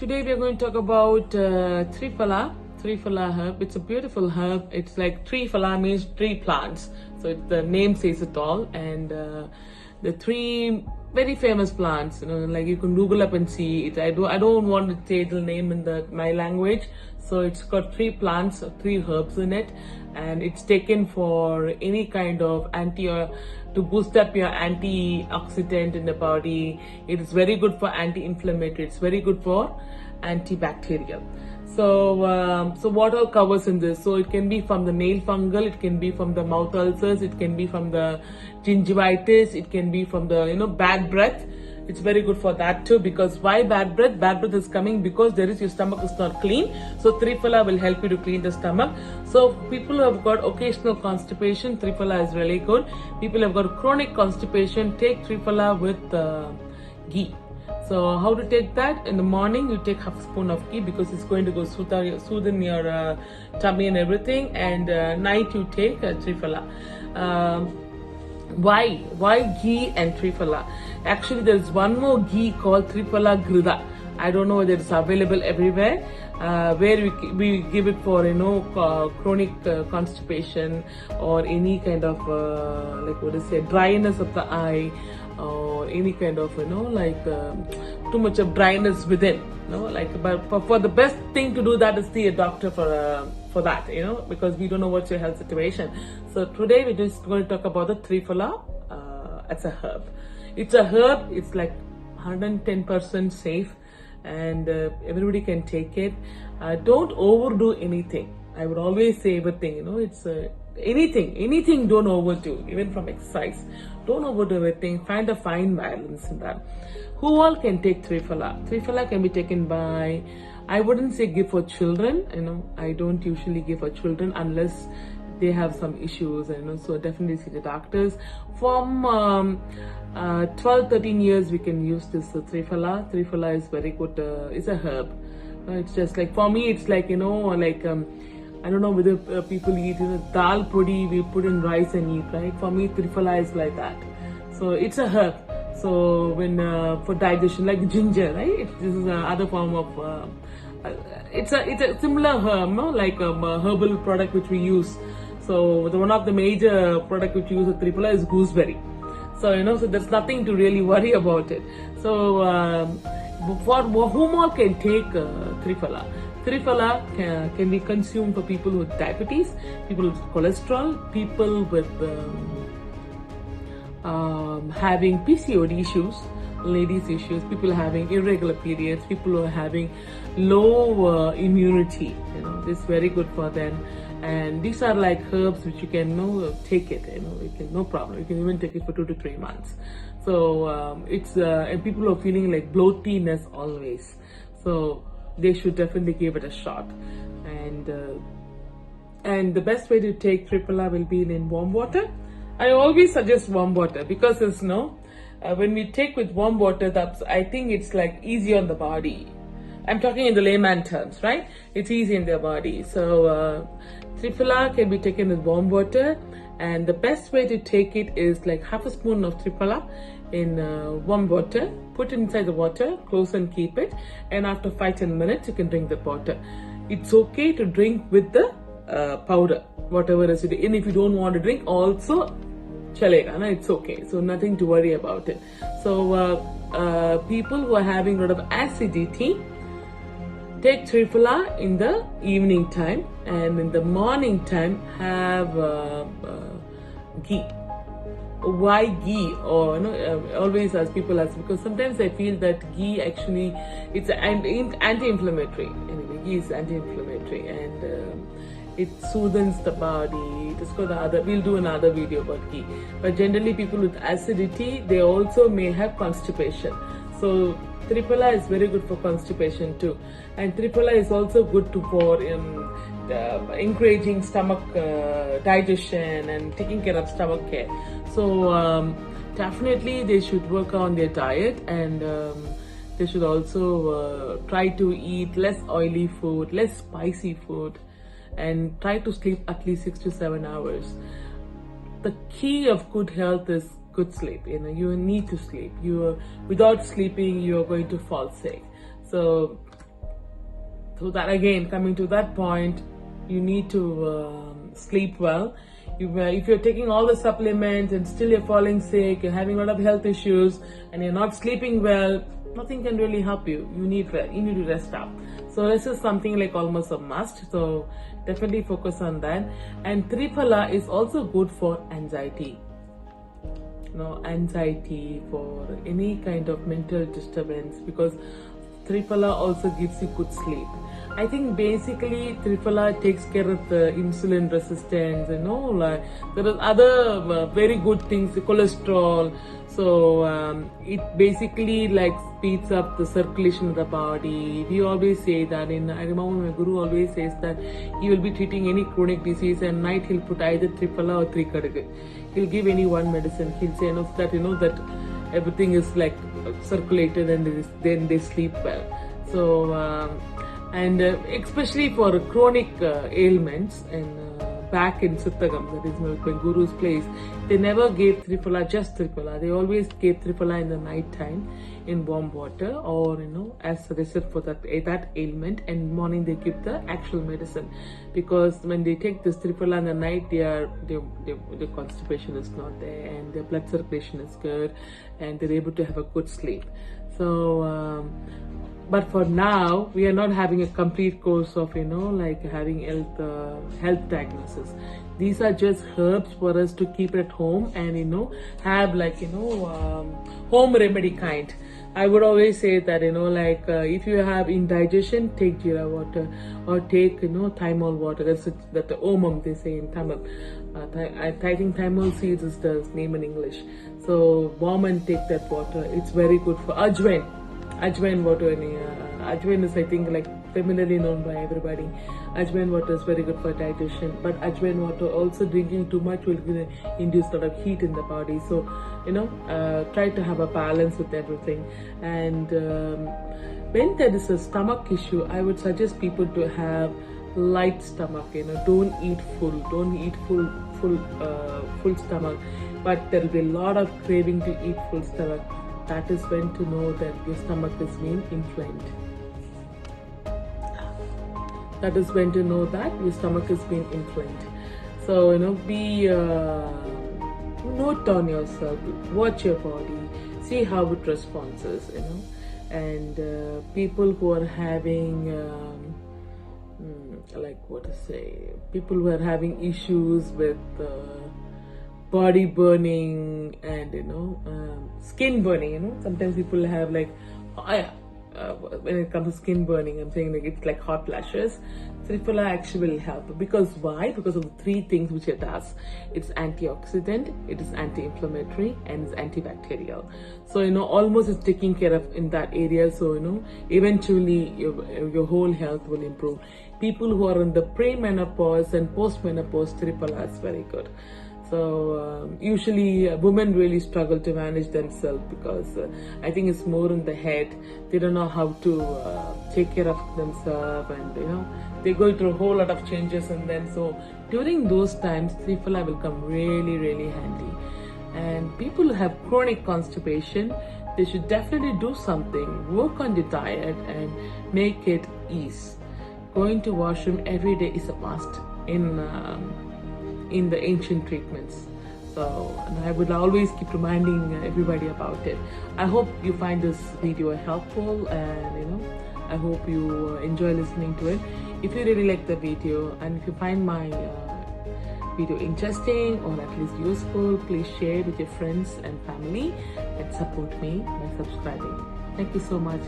Today we are going to talk about Triphala. Triphala herb. It's a beautiful herb. It's like Triphala means tree plants. So the name says it all. And the three very famous plants. Like you can Google up and see it. I don't want to say the name in my language. So it's got three plants, three herbs in it, and it's taken for any kind of to boost up your antioxidant in the body. It is very good for anti-inflammatory. It's very good for antibacterial. So what all covers in this? So it can be from the nail fungal, it can be from the mouth ulcers, it can be from the gingivitis, it can be from the bad breath. It's very good for that too, because why bad breath? Bad breath is coming because your stomach is not clean. So Triphala will help you to clean the stomach. So people who have got occasional constipation, Triphala is really good. People who have got chronic constipation, take Triphala with ghee. So how to take that? In the morning you take half a spoon of ghee because it's going to go soothe your tummy and everything, and night you take Triphala. Why ghee and Triphala? Actually there is one more ghee called Triphala Grida. I don't know whether it's available everywhere, where we give it for chronic constipation or any kind of dryness of the eye, or any kind of too much of dryness within. But for the best thing to do that is see a doctor for that, because we don't know what's your health situation. So today we're just going to talk about the Triphala as a herb. It's a herb. It's like 110% safe, and everybody can take it. Don't overdo anything. I would always say everything, it's anything don't overdo, even from exercise. Don't overdo everything. Find a fine balance in that. Who all can take Triphala? Triphala can be taken by, I wouldn't say give for children. I don't usually give for children unless they have some issues, so definitely see the doctors. From 12-13 years we can use this Triphala. Triphala is very good. It's a herb. It's just like, for me it's like I don't know whether people eat dal pudi, we put in rice and eat, right? For me Triphala is like that. So it's a herb. So when for digestion, like ginger, right? This is another form of it's a similar herb, like a herbal product which we use. So one of the major product which we use with Triphala is gooseberry. So so there's nothing to really worry about it. So for whom all can take Triphala? Triphala can be consumed for people with diabetes, people with cholesterol, people with having PCOD issues, ladies issues, people having irregular periods, people who are having low immunity. This is very good for them. And these are like herbs which you can take it. You can, no problem. You can even take it for 2 to 3 months. So it's and people are feeling like bloatiness always. So they should definitely give it a shot. And the best way to take Triphala will be in warm water. I always suggest warm water because it's when we take with warm water, I think it's like easy on the body. I'm talking in the layman terms, right? It's easy in their body. So Triphala can be taken with warm water, and the best way to take it is like half a spoon of Triphala in warm water. Put it inside the water, close and keep it, and after 5-10 minutes you can drink the water. It's okay to drink with the powder, whatever is it. And if you don't want to drink, also chalega, it's okay. So nothing to worry about it. So people who are having a lot of acidity, take Triphala in the evening time, and in the morning time have ghee. Why ghee? Or always ask people because sometimes I feel that ghee actually it's anti-inflammatory. Anyway, ghee is anti-inflammatory, and it soothes the body. It is got we'll do another video about ghee. But generally people with acidity, they also may have constipation. So Triphala is very good for constipation too, and Triphala is also good for encouraging stomach digestion and taking care of stomach care. So definitely they should work on their diet, and they should also try to eat less oily food, less spicy food, and try to sleep at least 6 to 7 hours. The key of good health is good sleep. You need to sleep. Without sleeping, you are going to fall sick. So So that again, coming to that point, you need to sleep well. If you're taking all the supplements and still you're falling sick, you're having a lot of health issues, and you're not sleeping well, nothing can really help you. You need to rest up. So this is something like almost a must. So definitely focus on that. And Triphala is also good for anxiety. Anxiety, for any kind of mental disturbance, because Triphala also gives you good sleep. I think basically Triphala takes care of the insulin resistance, like there are other very good things, the cholesterol. So it basically like speeds up the circulation of the body. We always say that, I remember my guru always says that he will be treating any chronic disease, and night he'll put either Triphala or Trikadagu. He'll give any one medicine. He'll say that everything is like circulated, and then they sleep well. So and especially for chronic ailments, and back in Sittagam, that is my guru's place, they never gave Triphala, just Triphala. They always gave Triphala in the night time in warm water, or as suggested for that ailment, and morning they give the actual medicine, because when they take this Triphala in the night, their constipation is not there, and their blood circulation is good, and they're able to have a good sleep. So but for now, we are not having a complete course of, like having health diagnosis. These are just herbs for us to keep at home, and, have like, home remedy kind. I would always say that, like if you have indigestion, take jeera water, or take, thymol water. That's the omam they say in Tamil. I think thymol seeds is the name in English. So warm and take that water. It's very good for ajwain. Ajwain water, ajwain is, I think, like familiarly known by everybody. Ajwain water is very good for digestion, but ajwain water also drinking too much will induce a lot of heat in the body. So, try to have a balance with everything. And when there is a stomach issue, I would suggest people to have light stomach. Don't eat full stomach, but there will be a lot of craving to eat full stomach. That is when to know that your stomach is being inflamed. That is when to know that your stomach is being inflamed. So, be note down yourself, watch your body, see how it responds, and people who are having people who are having issues with body burning and skin burning. Sometimes people have like when it comes to skin burning, I'm saying like it's like hot flashes. Triphala actually will help. Because why? Because of the three things which it does. It's antioxidant, it is anti-inflammatory, and it's antibacterial. So almost it's taking care of in that area. So eventually your whole health will improve. People who are in the pre-menopause and post-menopause, Triphala is very good. So usually women really struggle to manage themselves, because I think it's more in the head. They don't know how to take care of themselves, and they go through a whole lot of changes, and then so during those times Triphala will come really, really handy. And people who have chronic constipation, they should definitely do something, work on the diet and make it ease. Going to washroom every day is a must in the ancient treatments. So I would always keep reminding everybody about it. I hope you find this video helpful, and I hope you enjoy listening to it. If you really like the video, and if you find my video interesting or at least useful, please share it with your friends and family, and support me by subscribing. Thank you so much.